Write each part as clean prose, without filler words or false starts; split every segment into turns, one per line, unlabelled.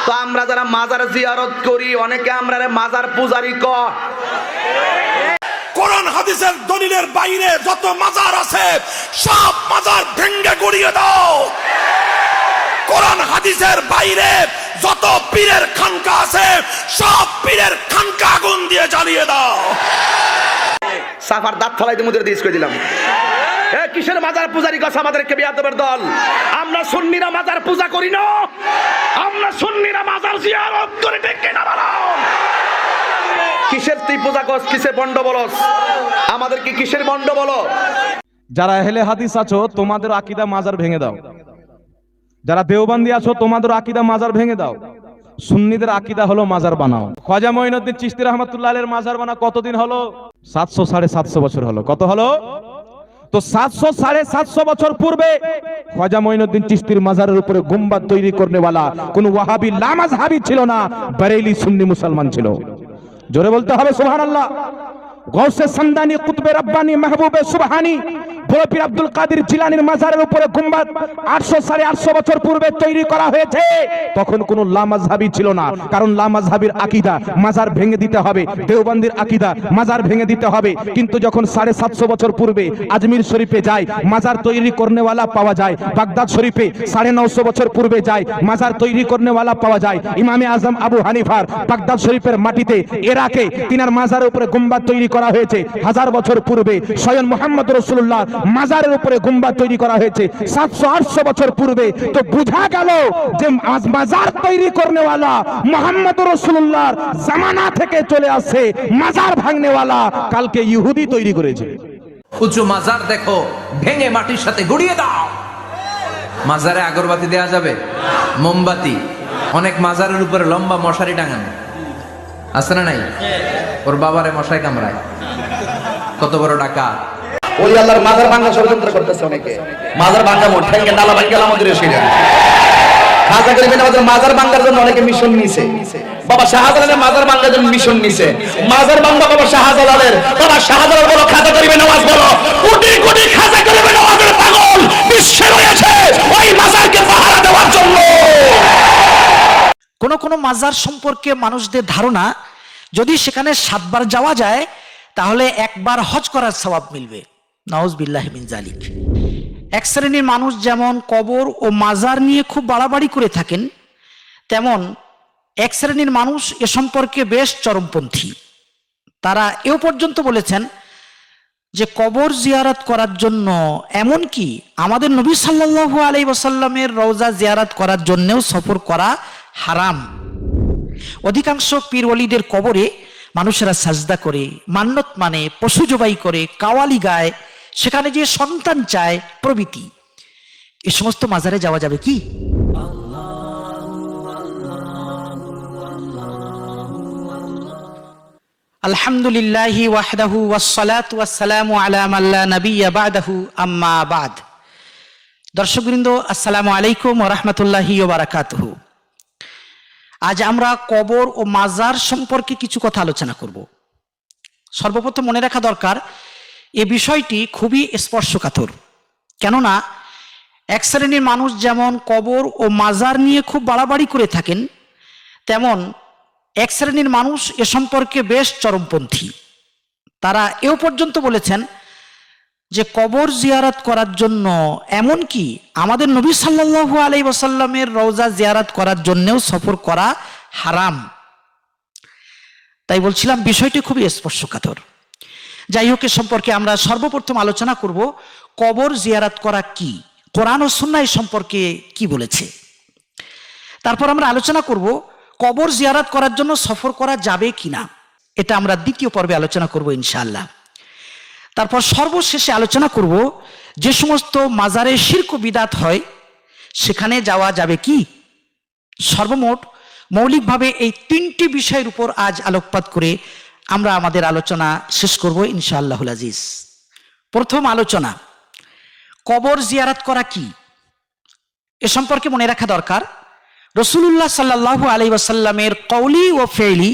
তো আমরা যারা মাজার জিয়ারত করি অনেকে আমরা মাজার পূজারি কয়।
কোরআন হাদিসের দলিলের বাইরে যত মাজার আছে সব মাজার ভেঙে গুড়িয়ে দাও। কোরআন হাদিসের বাইরে যত পীরের খানকা আছে সব পীরের খানকা আগুন দিয়ে জ্বালিয়ে দাও।
সাফার দাঁত ফলাইতে মুদের দিস করে দিলাম। কিসের মাজার পূজারি কথা আমাদেরকে বিয়াদবের দল। আমরা সুন্নিরা মাজার পূজা করি না, আমরা সুন্নিরা মাজার জিয়ারত করে ডেকে না বানাও। কিসের তুই পূজা করছ, কিসের বন্ড বলস, আমাদেরকে কিসের বন্ড বলো?
যারা আহলে হাদিস আছো তোমাদের আকীদা মাজার ভেঙে দাও, যারা দেওবন্দি আছো তোমাদের আকীদা মাজার ভেঙে দাও। সুন্নিদের আকীদা হলো মাজার বানাও। খাজা মঈনুদ্দিন চিশতি রাহমাতুল্লাহ আলাইহির মাজার বানা কতদিন হলো? 700 750 বছর হলো। কত হলো? তো 700 750 বছর পূর্বে খাজা মঈনুদ্দিন চিশতির মাজারের উপরে গুম্বাদ তৈরি করনেওয়ালা কোন ওয়াহাবি লামাযহাবি ছিল না, বরেলি সুন্নি মুসলমান ছিল। জোরে বলতে হবে সুবহানাল্লাহ। গৌসে সামদানি, কুতবে রব্বানি, মাহবুবে সুবহানি, বড় পীর আব্দুল কাদের জিলানীর মাজারের উপরে গুম্বাদ 800 850 বছর পূর্বে তৈরি করা হয়েছে। তখন কোন লামাযহাবি ছিল না, কারণ লামাযহাবির আকীদা মাজার ভেঙে দিতে হবে, দেওবন্দির আকীদা মাজার ভেঙে দিতে হবে। কিন্তু যখন 750 বছর পূর্বে আজমির শরীফে যায় মাজার তৈরি করনেওয়ালা পাওয়া যায়, বাগদাদ শরীফে 950 বছর পূর্বে যায় মাজার তৈরি করনেওয়ালা পাওয়া যায়। ইমামে আজম আবু হানিফার বাগদাদ শরীফের মাটিতে ইরাকে তিনার মাজারের উপরে গুম্বাদ তৈরি করা হয়েছে 1000 বছর পূর্বে। স্বয়ং মুহাম্মদ রাসূলুল্লাহ মাজারের উপরে গুম্বাদ তৈরি করা হয়েছে 700-800 বছর পূর্বে। তো বোঝা গেল যে মাজার তৈরি করনেওয়ালা মুহাম্মদ রাসূলুল্লাহর জামানা থেকে চলে আসছে, মাজার ভাঙনেওয়ালা কালকে ইহুদি তৈরি করেছে।
উঁচু মাজার দেখো ভেঙে মাটির সাথে গুড়িয়ে দাও। মাজারে আগরবাতি দেয়া যাবে? মোমবাতি। অনেক মাজারের উপরে লম্বা মশারি টাঙানো আছে না নাই? ওর বাবারে মশাই কামড়ায়। কত বড় ডাকাত!
ওই আল্লাহর মাজার ভাঙা ষড়যন্ত্র করতেছে অনেকে। মাজার ভাঙা মোট ঠেঙ্গে নালা ভাঙা আমাদের এসে খাজা গরিবের আমাদের মাজার ভাঙার জন্য অনেকে মিশন নিছে। বাবা শাহজালালের মাজার ভাঙার জন্য মিশন নিছে। মাজার ভাঙা বাবা শাহজালালের, বাবা শাহজালাল বলো, খাজা গরিবের নওয়াজ বলো, কোটি কোটি খাজা গরিবের নওয়াজের পাগল বিশ্বে রয়েছে ওই মাজারকে পাহারা দেওয়ার জন্য।
কোন মাজার সম্পর্কে মানুষদের ধারণা, যদি সেখানে 7 বার যাওয়া যায় তাহলে একবার হজ করার সওয়াব মিলবে। নাউজুবিল্লাহি মিন যালিক। এক শ্রেণীর মানুষ যেমন কবর ও মাজার নিয়ে খুব বাড়াবাড়ি করে থাকেন, তেমন এক শ্রেণীর মানুষ এ সম্পর্কে বেশ চরমপন্থী। তারা এও পর্যন্ত বলেছেন যে কবর জিয়ারত করার জন্য, এমনকি আমাদের নবী সাল্লাল্লাহু আলাইহি ওয়াসাল্লামের রওজা জিয়ারত করার জন্যও সফর করা হারাম। অধিকাংশ পীর ওলিদের কবরে মানুষেরা সাজদা করে, মান্নত মানে, পশু জবাই করে, কাওয়ালি গায়, সেখানে যে সন্তান চায় প্রভৃতি। এ সমস্ত মাজারে যাওয়া যাবে কি? আলহামদুলিল্লাহি ওয়াহদাহু ওয়াসসালাতু ওয়াসসালামু আলা মান লা নাবিয়্যা বা'দাহু, আম্মা বা'দ। দর্শকবৃন্দ, আসসালামু আলাইকুম ওয়া রাহমাতুল্লাহি ওয়া বারাকাতুহু। আজ আমরা কবর ও মাজার সম্পর্কে কিছু কথা আলোচনা করব। সর্বপ্রথম মনে রাখা দরকার, এ বিষয়টি খুবই স্পর্শকাতর। কেননা এক শ্রেণীর মানুষ যেমন কবর ও মাজার নিয়ে খুব বাড়াবাড়ি করে থাকেন, তেমন এক শ্রেণীর মানুষ এ সম্পর্কে বেশ চরমপন্থী। তারা এও পর্যন্ত বলেছেন যে কবর জিয়ারত করার জন্য, এমনকি আমাদের নবী সাল্লাল্লাহু আলাইহি ওয়াসাল্লামের রওজা জিয়ারত করার জন্যও সফর করা হারাম। তাই বলছিলাম বিষয়টি খুবই স্পর্শকাতর। যাই হোক, এ সম্পর্কে আমরা সর্বপ্রথম আলোচনা করব কবর জিয়ারত করা কি, কোরআন ও সুন্নাহ এ সম্পর্কে কি বলেছে। তারপর আমরা আলোচনা করব কবর জিয়ারত করার জন্য সফর করা যাবে কিনা, এটা আমরা দ্বিতীয় পর্বে আলোচনা করব ইনশাআল্লাহ। তারপর সর্বশেষে আলোচনা করব যে সমস্ত মাজারে শিরক ও বিদআত হয় সেখানে যাওয়া যাবে কি। সর্বমোট মৌলিকভাবে এই 3টি বিষয়ের উপর আজ আলোকপাত করে আমরা আমাদের আলোচনা শেষ করব ইনশাআল্লাহুল আজিজ। প্রথম আলোচনা, কবর জিয়ারত করা কি। এ সম্পর্কে মনে রাখা দরকার, রাসূলুল্লাহ সাল্লাল্লাহু আলাইহি ওয়াসাল্লামের কওলি ও ফেইলি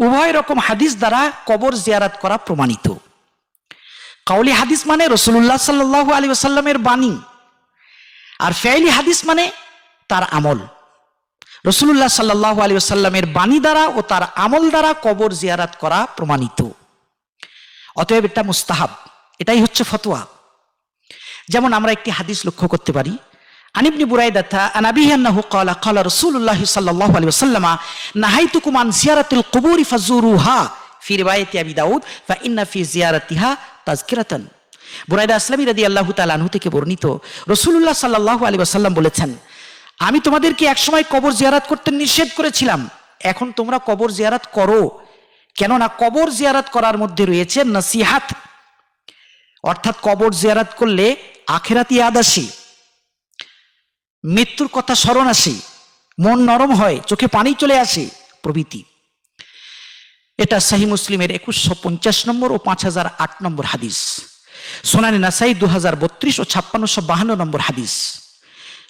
উভয় রকম হাদিস দ্বারা কবর জিয়ারত করা প্রমাণিত। কওলি হাদিস মানে রাসূলুল্লাহ সাল্লাল্লাহু আলাইহি ওয়াসাল্লামের বাণী, আর ফেইলি হাদিস মানে তার আমল। রাসূলুল্লাহ সাল্লাল্লাহু আলাইহি ওয়াসাল্লামের বাণী দ্বারা ও তার আমল দ্বারা কবর জিয়ারত করা প্রমাণিত। অতএব এটা মুস্তাহাব, এটাই হচ্ছে ফতোয়া। যেমন আমরা একটি হাদিস লক্ষ্য করতে পারি, আন ইবনে বুরাইদাতা আন আবিহি আন্নাহু ক্বালা ক্বালা রাসূলুল্লাহ সাল্লাল্লাহু আলাইহি ওয়াসাল্লাম নাহাইতুকুম আন জিয়ারাতিল কুবুরি ফাজুরুহা ফি রিওয়ায়াতি আবি দাউদ ফা ইন্না ফি জিয়ারাতিহা তাযকিরাতান। বুরাইদা আসলামী রাদিয়াল্লাহু তাআলা আনহু থেকে বর্ণিত, রাসূলুল্লাহ সাল্লাল্লাহু আলাইহি ওয়াসাল্লাম বলেছেন, আমি তোমাদেরকে একসময় কবর জিয়ারত করতে নিষেধ করেছিলাম, এখন তোমরা কবর জিয়ারত করো, কেননা কবর জিয়ারত করার মধ্যে রয়েছে নসিহাত, অর্থাৎ কবর জিয়ারত করলে আখিরাত ইয়াদ আসে, মৃত্যুর কথা স্মরণ আসে, মন নরম হয়, চোখে পানি চলে আসে প্রভৃতি। এটা সহিহ মুসলিমের 2150 নম্বর ও 5008 নম্বর হাদিস, সুনানে নাসাই 2032 ও 5652 নম্বর হাদিস,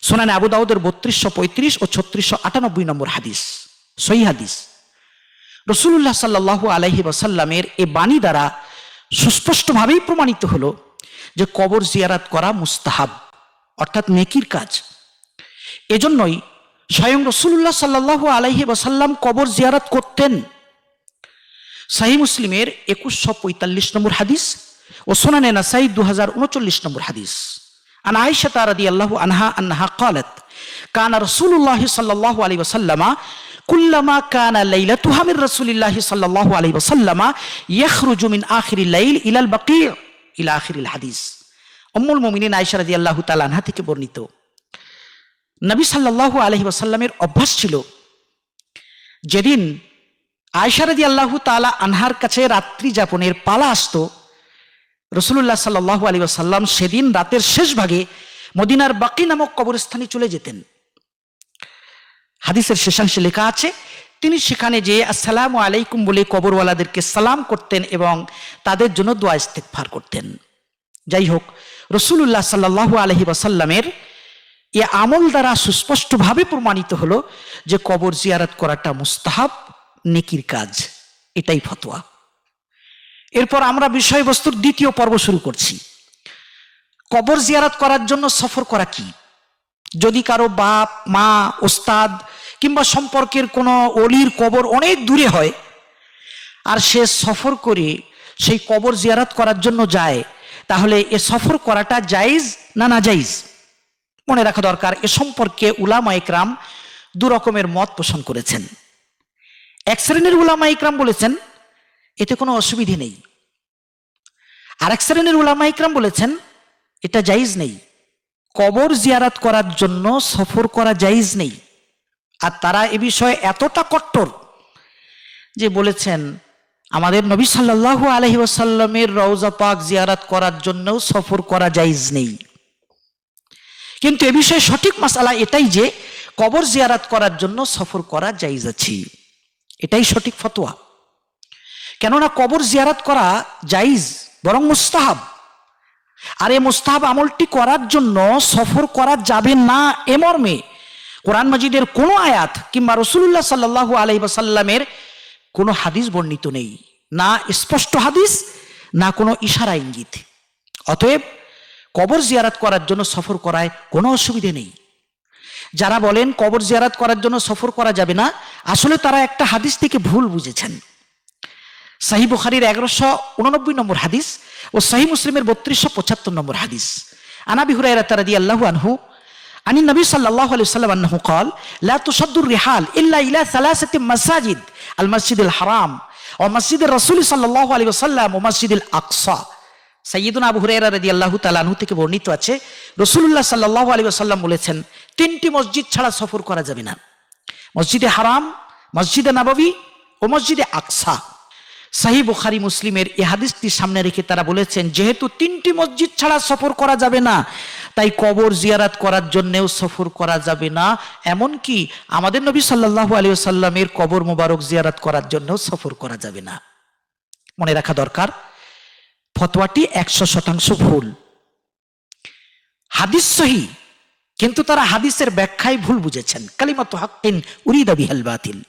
সুনানে আবু দাউদের 3235 ও 3698 নম্বর হাদিস, সহিহ হাদিস। রাসূলুল্লাহ সাল্লাল্লাহু আলাইহি ওয়াসাল্লামের এই বাণী দ্বারা সুস্পষ্টভাবেই প্রমাণিত হলো যে কবর জিয়ারত করা মুস্তাহাব, অর্থাৎ নেকির কাজ। এজন্যই স্বয়ং রাসূলুল্লাহ সাল্লাল্লাহু আলাইহি ওয়াসাল্লাম কবর জিয়ারত করতেন। সহিহ মুসলিমের 2145 নম্বর হাদিস ও সুনানে নাসাই 2039 নম্বর হাদিস। আন আয়েশা রাদিয়াল্লাহু আনহা আন্নাহা ক্বালাত কানা রাসূলুল্লাহ সাল্লাল্লাহু আলাইহি ওয়াসাল্লাম কুল্লামা কানা লাইলাতুহা মির রাসূলিল্লাহি সাল্লাল্লাহু আলাইহি ওয়াসাল্লাম ইয়াখরুজু মিন আখিরিল লাইল ইলাল বাকি' ইলা আখিরিল হাদিস। উম্মুল মুমিনিন আয়েশা রাদিয়াল্লাহু তাআলা আনহা থেকে বর্ণিত, নবী সাল্লাল্লাহু আলাইহি ওয়াসাল্লামের অভ্যাস ছিল, যেদিন আয়েশা রাদিয়াল্লাহু তাআলা আনহার কাছে রাত্রি যাপনের পালা আসতো, রাসূলুল্লাহ সাল্লাল্লাহু আলাইহি ওয়াসাল্লাম সেদিন রাতের শেষ ভাগে মদিনার বাকি নামক কবরস্থানে চলে যেতেন। হাদিসের শেষাংশে লেখা আছে, তিনি সেখানে যেয়ে আসসালামু আলাইকুম বলে কবরওয়ালাদেরকে সালাম করতেন এবং তাদের জন্য দোয়া ইস্তেগফার করতেন। যাই হোক, রাসূলুল্লাহ সাল্লাল্লাহু আলাইহি ওয়াসাল্লামের এ আমল দ্বারা সুস্পষ্টভাবে প্রমাণিত হলো যে কবর জিয়ারত করাটা মুস্তাহাব, নেকির কাজ, এটাই ফতোয়া। এরপর আমরা বিষয়বস্তুর দ্বিতীয় পর্ব শুরু করছি। কবর জিয়ারত করার জন্য সফর করা কি? যদি কারো বাপ, মা, ওস্তাদ কিংবা সম্পর্কের কোনো অলির কবর অনেক দূরে হয় আর সে সফর করে সেই কবর জিয়ারত করার জন্য যায়, তাহলে এ সফর করাটা জায়েজ না নাজায়েজ? মনে রাখা দরকার, এ সম্পর্কে উলামায়ে কেরাম দু রকমের মত পোষণ করেছেন। এক শ্রেণীর উলামায়ে কেরাম বলেছেন এতে কোনো অসুবিধে নেই, আর এক শ্রেণীর উলামায়ে কেরাম বলেছেন এটা জায়েজ নেই, কবর জিয়ারত করার জন্য সফর করা জায়েজ নেই। আর তারা এ বিষয়ে এতটা কট্টর যে বলেছেন আমাদের নবী সাল্লাল্লাহু আলাইহি ওয়াসাল্লামের রওজা পাক জিয়ারত করার জন্যও সফর করা জায়েজ নেই। কিন্তু এ বিষয়ে সঠিক মাসআলা এটাই যে কবর জিয়ারত করার জন্য সফর করা জায়েজ আছে, এটাই সঠিক ফতোয়া। কেননা কবর জিয়ারত করা জায়েজ, বরং মুস্তাহাব। আর এই মুস্তাহাব আমলটি করার জন্য সফর করা যাবে না এ মর্মে কোরআন মাজিদের কোনো আয়াত কিংবা রাসূলুল্লাহ সাল্লাল্লাহু আলাইহি ওয়াসাল্লামের কোনো হাদিস বর্ণিত নেই, না স্পষ্ট হাদিস, না কোনো ইশারা ইঙ্গিত। অতএব কবর জিয়ারত করার জন্য সফর করায় কোনো অসুবিধে নেই। যারা বলেন কবর জিয়ারত করার জন্য সফর করা যাবে না, আসলে তারা একটা হাদিস থেকে ভুল বুঝেছেন। সহিহ বুখারীর 1189 নম্বর হাদিস ও সহিহ মুসলিমের 3275 নম্বর হাদিস। আন আবি হুরায়রা রাদিয়াল্লাহু আনহু আনিন নবী সাল্লাল্লাহু আলাইহি ওয়াসাল্লাম আন্নাহু ক্বাল লা তুসাদ্দুর রিহাল ইল্লা ইলা সালাসাতি মাসাজিদ আল মাসজিদুল হারাম ওয়া মসজিদুর রাসূল সাল্লাল্লাহু আলাইহি ওয়াসাল্লাম ওয়া মসজিদুল আকসা। সাইয়্যিদুনা আবু হুরায়রা রাদিয়াল্লাহু তাআলা আনহু থেকে বর্ণিত আছে, রাসূলুল্লাহ সাল্লাল্লাহু আলাইহি ওয়াসাল্লাম বলেছেন তিনটি মসজিদ ছাড়া সফর করা যাবে না, মসজিদে হারাম, মসজিদে নববী ও মসজিদে আকসা। সহিহ বুখারী মুসলিমের এই হাদিসটি সামনে রেখে তারা বলেছেন যেহেতু তিনটি মসজিদ ছাড়া সফর করা যাবে না, তাই কবর জিয়ারত করার জন্যেও সফর করা যাবে না। এমনকি আমাদের নবী সাল্লাল্লাহু আলাইহি ওয়াসাল্লামের কবর মোবারক জিয়ারত করার জন্যও সফর করা যাবে না। মনে রাখা দরকার, ফতোয়াটি 100% ভুল। হাদিস সহি, কিন্তু তারা হাদিসের ব্যাখ্যায় ভুল বুঝেছেন। কালিমাতু হাক্কিন উরিদা বিহাল বাতিল।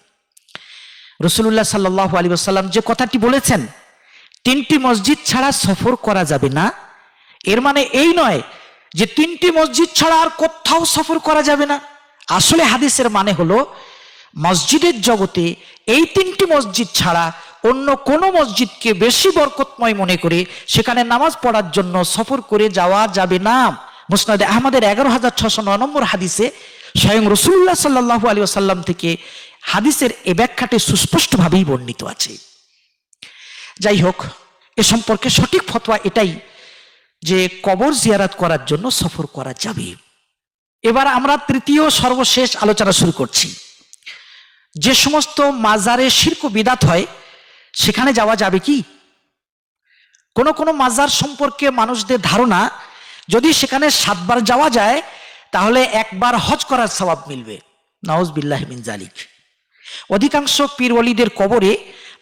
রাসূলুল্লাহ সাল্লাল্লাহু আলাইহি ওয়াসাল্লাম যে কথাটি বলেছেন তিনটি মসজিদ ছাড়া সফর করা যাবে না, এর মানে এই নয় যে তিনটি মসজিদ ছাড়া আর কোথাও সফর করা যাবে না। আসলে হাদিসের মানে হলো মসজিদের জগতে এই 3টি মসজিদ ছাড়া অন্য কোনো মসজিদকে বেশি বরকতময় মনে করে সেখানে নামাজ পড়ার জন্য সফর করে যাওয়া যাবে না। মুসনাদে আহমদের 11,609 নম্বর হাদিসে স্বয়ং রাসূলুল্লাহ সাল্লাল্লাহু আলাইহি ওয়াসাল্লাম থেকে হাদিসের এ ব্যাখ্যাটি সুস্পষ্টভাবেই বর্ণিত আছে। যাই হোক, এ সম্পর্কে সঠিক ফতোয়া এটাই যে কবর জিয়ারত করার জন্য সফর করা যাবে। এবার আমরা তৃতীয় সর্বশেষ আলোচনা শুরু করছি। যে সমস্ত মাজারে শিরক ও বিদআত হয় সেখানে যাওয়া যাবে কি? কোন মাজার সম্পর্কে মানুষদের ধারণা যদি সেখানে 7 বার যাওয়া যায় তাহলে 1 বার হজ করার সওয়াব মিলবে। নাউজুবিল্লাহি মিন যালিক। অধিকাংশ পীর ওলিদের কবরে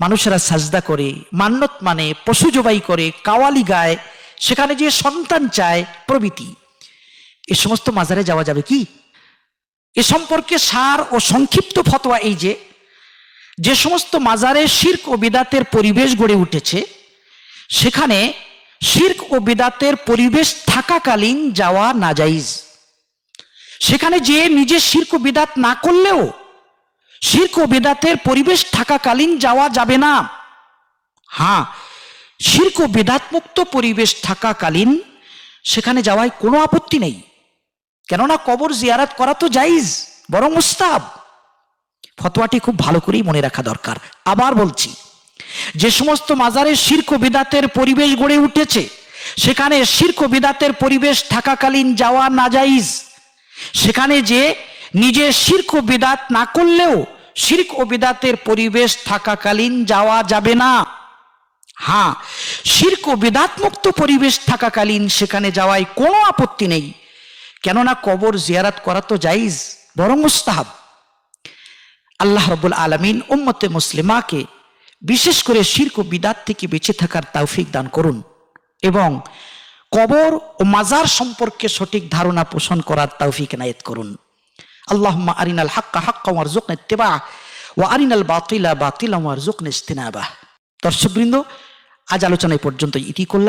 মানুষেরা সাজদা করে, মান্নত মানে, পশু জবাই করে, কাওয়ালি গায়, সেখানে যে সন্তান চায় প্রভৃতি। এ সমস্ত মাজারে যাওয়া যাবে কি? এ সম্পর্কে সার ও সংক্ষিপ্ত ফতোয়া এই যে সমস্ত মাজারে শিরক ও বিদআতের পরিবেশ গড়ে উঠেছে সেখানে শিরক ও বিদআতের পরিবেশ থাকাকালীন যাওয়া নাজাইজ। সেখানে যে নিজে শিরক ও বিদআত না করলেও শিরক ও বিদআতের পরিবেশ থাকাকালীন যাওয়া যাবে না। হ্যাঁ, শিরক ও বিদআত মুক্ত পরিবেশ থাকাকালীন সেখানে যাওয়ায় কোনো আপত্তি নেই, কেননা কবর জিয়ারত করা তো জায়েজ, বরং মুস্তাহাব। ফতোয়াটি খুব ভালো করেই মনে রাখা দরকার। আবার বলছি, যে সমস্ত মাজারে শিরক ও বিদআতের পরিবেশ গড়ে উঠেছে সেখানে শিরক ও বিদআতের পরিবেশ থাকাকালীন যাওয়া নাজাইজ। সেখানে যে নিজে শিরক ও বিদআত না করলেও শিরক ও বিদআতের পরিবেশ থাকাকালীন যাওয়া যাবে না। হ্যাঁ, শিরক ও বিদআত মুক্ত পরিবেশ থাকাকালীন সেখানে যাওয়ায় কোনো আপত্তি নেই, কেননা কবর জিয়ারত করা তো জায়েজ, বরং মুস্তাহাব। আল্লাহ রাব্বুল আলামিন উম্মতে মুসলিমাকে বিশেষ করে শিরক ও বিদআত থেকে বেঁচে থাকার তৌফিক দান করুন এবং কবর ও মাজার সম্পর্কে সঠিক ধারণা পোষণ করার তৌফিক এনায়েত করুন। আল্লাহুম্মা আরিনাল হাক্কা হাক্কা ওয়ারযুকনা ইত্তিবা ওয়া আরিনাল বাতিলা বাতিলা ওয়ারযুকনা ইজতিনাবা। দর্শকবৃন্দ, আজ আলোচনা এই পর্যন্ত ইতি করলাম।